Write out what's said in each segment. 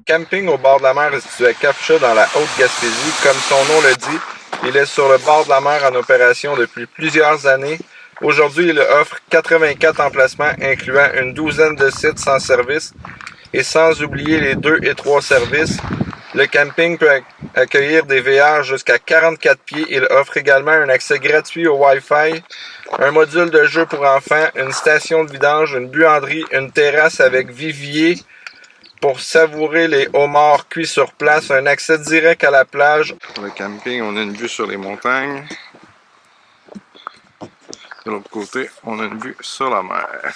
camping au bord de la mer est situé à Cap-Chat dans la Haute-Gaspésie. Comme son nom le dit, il est sur le bord de la mer en opération depuis plusieurs années. Aujourd'hui, il offre 84 emplacements, incluant une douzaine de sites sans service et sans oublier les 2 et 3 services. Le camping peut accueillir des VR jusqu'à 44 pieds. Il offre également un accès gratuit au Wi-Fi, un module de jeu pour enfants, une station de vidange, une buanderie, une terrasse avec vivier pour savourer les homards cuits sur place, un accès direct à la plage. Pour le camping, on a une vue sur les montagnes. De l'autre côté, on a une vue sur la mer.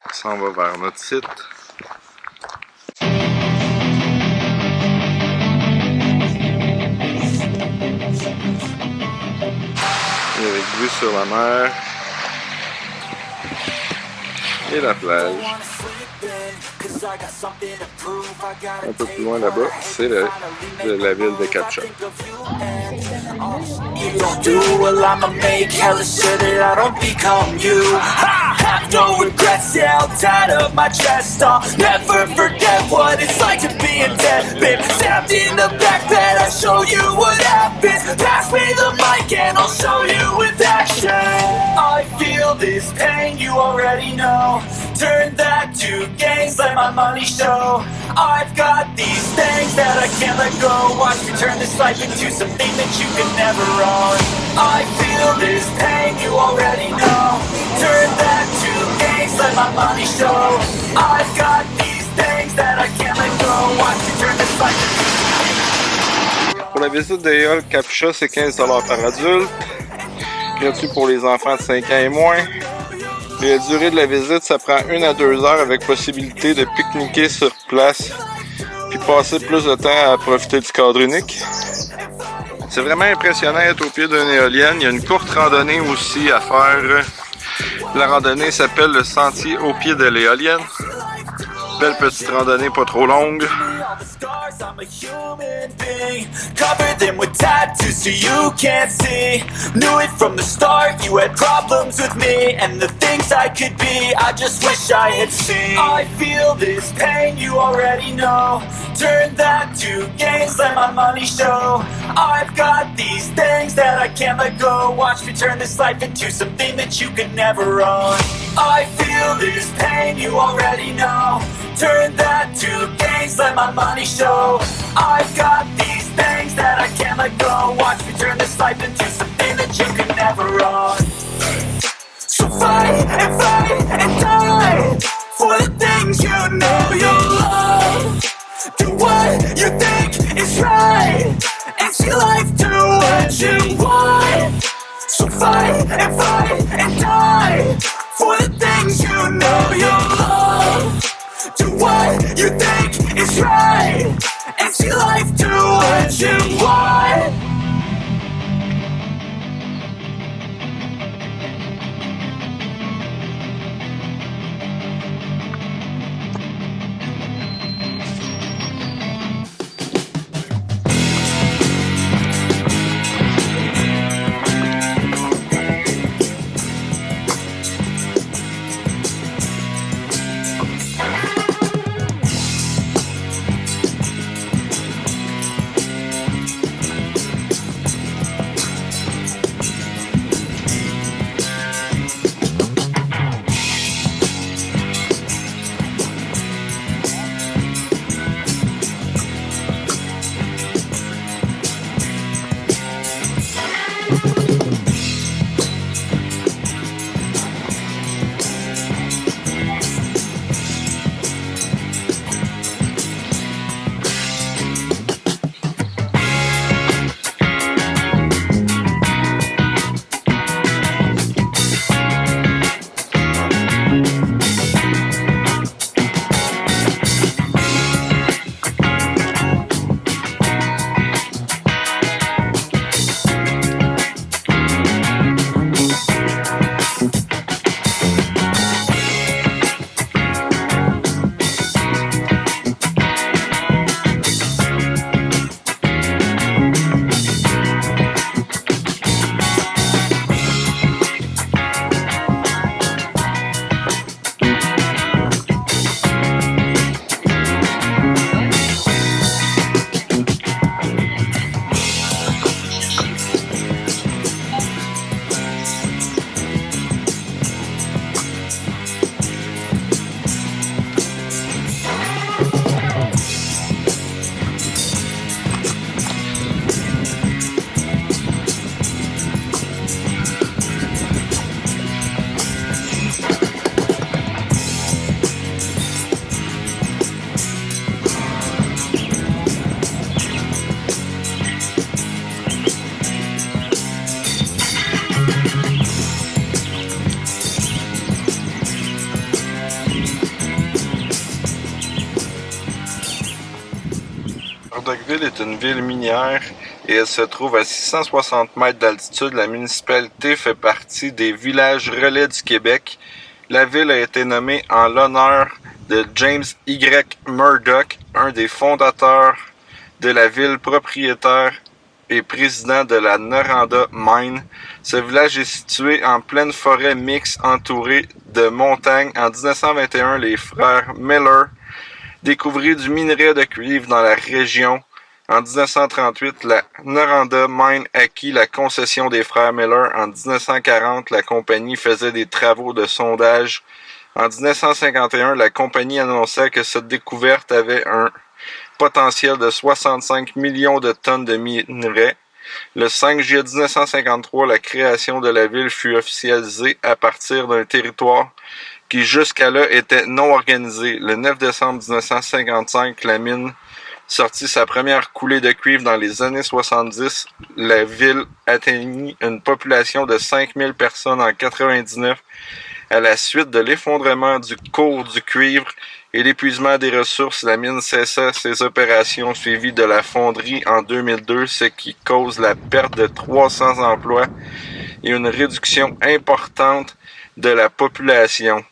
On s'en va vers notre site. Avec vue sur la mer et la plage. Un peu plus loin là-bas, c'est la ville de Cap-Chat. No regrets, held tied up my chest. I'll never forget what it's like to be in death. Been stabbed in the back bed, I'll show you what happens. Pass me the mic and I'll show you with action. I feel this pain, you already know. Turn that to gains, let my money show. I've got these things that I can't let go. Watch me turn this life into something that you can never own. I feel this pain, you already know. Turn that to gains, let my money show. I've got these things that I can't let go. Watch me turn this life into. Pour la visite des halles Cap-Chat, c'est 15$ par adulte. Gratuit pour les enfants de 5 ans et moins. La durée de la visite, ça prend 1 à 2 heures avec possibilité de pique-niquer sur place puis passer plus de temps à profiter du cadre unique. C'est vraiment impressionnant d'être au pied d'une éolienne. Il y a une courte randonnée aussi à faire. La randonnée s'appelle le sentier au pied de l'éolienne. Belle petite randonnée pas trop longue. I'm a human being. Cover them with tattoos so you can't see. Knew it from the start, you had problems with me and the things I could be, I just wish I had seen. I feel this pain, you already know. Turn that to gains, let my money show. I've got these things that I can't let go. Watch me turn this life into something that you can never own. I feel this pain, you already know. Turn that to gains, let my money show. I've got these things that I can't let go. Watch me turn this life into something that you can never own. So fight and die for the things you know you love. Do what you think is right and see life do what you want. So fight and die for the things you know you love. Do what you think is right and see life do what you want. Murdockville est une ville minière et elle se trouve à 660 mètres d'altitude. La municipalité fait partie des villages relais du Québec. La ville a été nommée en l'honneur de James Y. Murdock, un des fondateurs de la ville, propriétaire et président de la Noranda Mine. Ce village est situé en pleine forêt mixte entourée de montagnes. En 1921, les frères Miller découvrirent du minerai de cuivre dans la région. En 1938, la Noranda Mine acquit la concession des frères Miller. En 1940, la compagnie faisait des travaux de sondage. En 1951, la compagnie annonçait que cette découverte avait un potentiel de 65 millions de tonnes de minerais. Le 5 juillet 1953, la création de la ville fut officialisée à partir d'un territoire qui jusqu'à là était non organisé. Le 9 décembre 1955, la mine sortit sa première coulée de cuivre dans les années 70. La ville atteignit une population de 5000 personnes en 99 à la suite de l'effondrement du cours du cuivre et l'épuisement des ressources. La mine cessa ses opérations suivies de la fonderie en 2002, ce qui cause la perte de 300 emplois et une réduction importante de la population.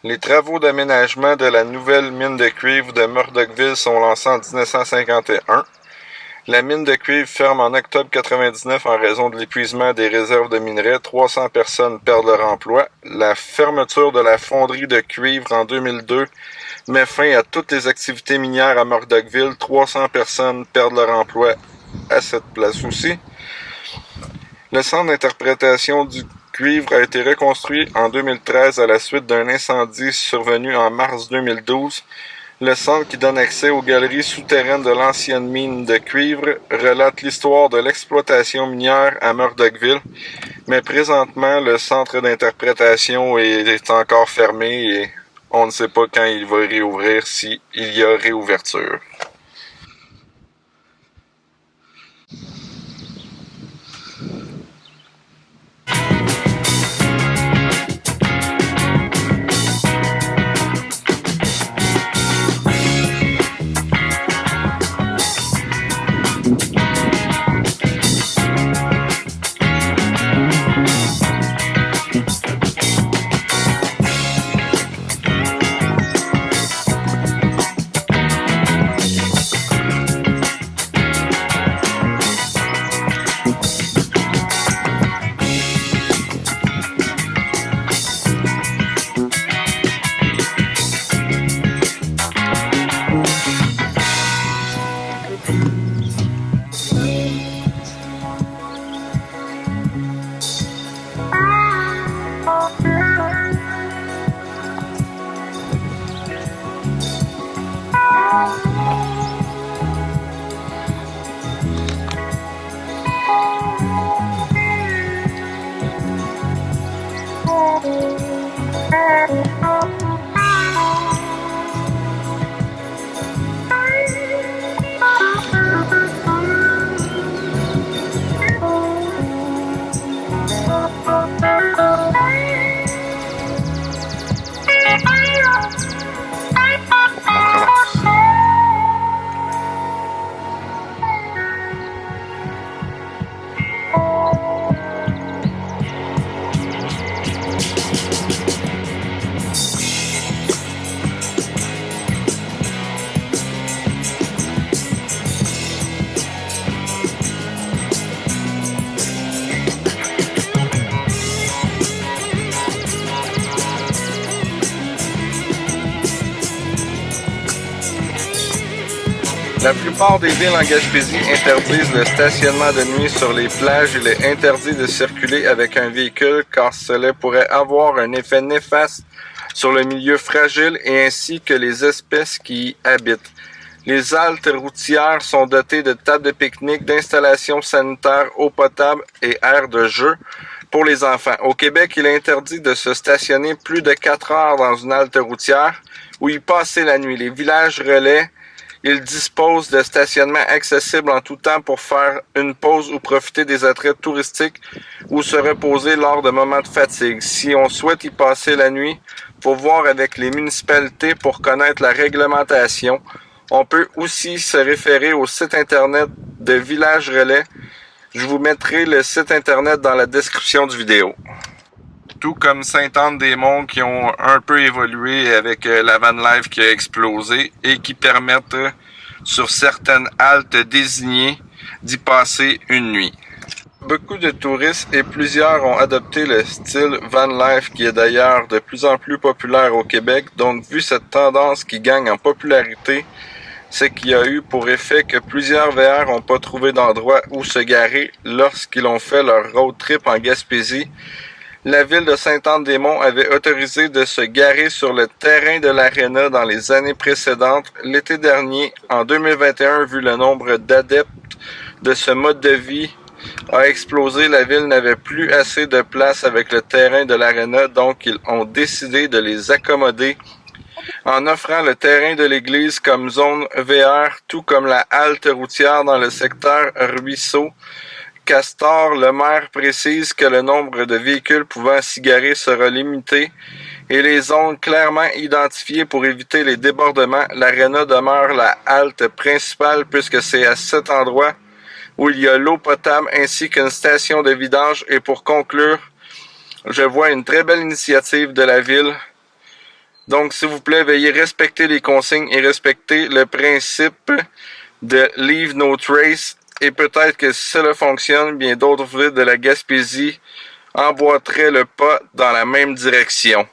Les travaux d'aménagement de la nouvelle mine de cuivre de Murdockville sont lancés en 1951. La mine de cuivre ferme en octobre 1999 en raison de l'épuisement des réserves de minerais. 300 personnes perdent leur emploi. La fermeture de la fonderie de cuivre en 2002 met fin à toutes les activités minières à Murdockville. 300 personnes perdent leur emploi à cette place aussi. Le centre d'interprétation du cuivre a été reconstruit en 2013 à la suite d'un incendie survenu en mars 2012. Le centre, qui donne accès aux galeries souterraines de l'ancienne mine de cuivre, relate l'histoire de l'exploitation minière à Murdockville. Mais présentement, le centre d'interprétation est encore fermé et on ne sait pas quand il va réouvrir, s'il y a réouverture. La plupart des villes en Gaspésie interdisent le stationnement de nuit sur les plages. Il est interdit de circuler avec un véhicule car cela pourrait avoir un effet néfaste sur le milieu fragile et ainsi que les espèces qui y habitent. Les haltes routières sont dotées de tables de pique-nique, d'installations sanitaires, eau potable et aires de jeu pour les enfants. Au Québec, il est interdit de se stationner plus de 4 heures dans une halte routière ou y passer la nuit. Les villages relais, ils disposent de stationnements accessibles en tout temps pour faire une pause ou profiter des attraits touristiques ou se reposer lors de moments de fatigue. Si on souhaite y passer la nuit, il faut voir avec les municipalités pour connaître la réglementation. On peut aussi se référer au site internet de Village Relais. Je vous mettrai le site internet dans la description du vidéo. Tout comme Sainte-Anne-des-Monts qui ont un peu évolué avec la van life qui a explosé et qui permettent sur certaines haltes désignées d'y passer une nuit. Beaucoup de touristes et plusieurs ont adopté le style van life qui est d'ailleurs de plus en plus populaire au Québec. Donc vu cette tendance qui gagne en popularité, c'est qu'il y a eu pour effet que plusieurs VR n'ont pas trouvé d'endroit où se garer lorsqu'ils ont fait leur road trip en Gaspésie. La ville de Sainte-Anne-des-Monts avait autorisé de se garer sur le terrain de l'aréna dans les années précédentes. L'été dernier, en 2021, vu le nombre d'adeptes de ce mode de vie a explosé, la ville n'avait plus assez de place avec le terrain de l'aréna, donc ils ont décidé de les accommoder en offrant le terrain de l'église comme zone VR, tout comme la halte routière dans le secteur Ruisseau. Castor, le maire précise que le nombre de véhicules pouvant s'y garer sera limité et les zones clairement identifiées pour éviter les débordements. L'aréna demeure la halte principale puisque c'est à cet endroit où il y a l'eau potable ainsi qu'une station de vidange. Et pour conclure, je vois une très belle initiative de la ville. Donc, s'il vous plaît, veuillez respecter les consignes et respecter le principe de Leave No Trace. Et peut-être que si cela fonctionne, bien d'autres villes de la Gaspésie emboîteraient le pas dans la même direction.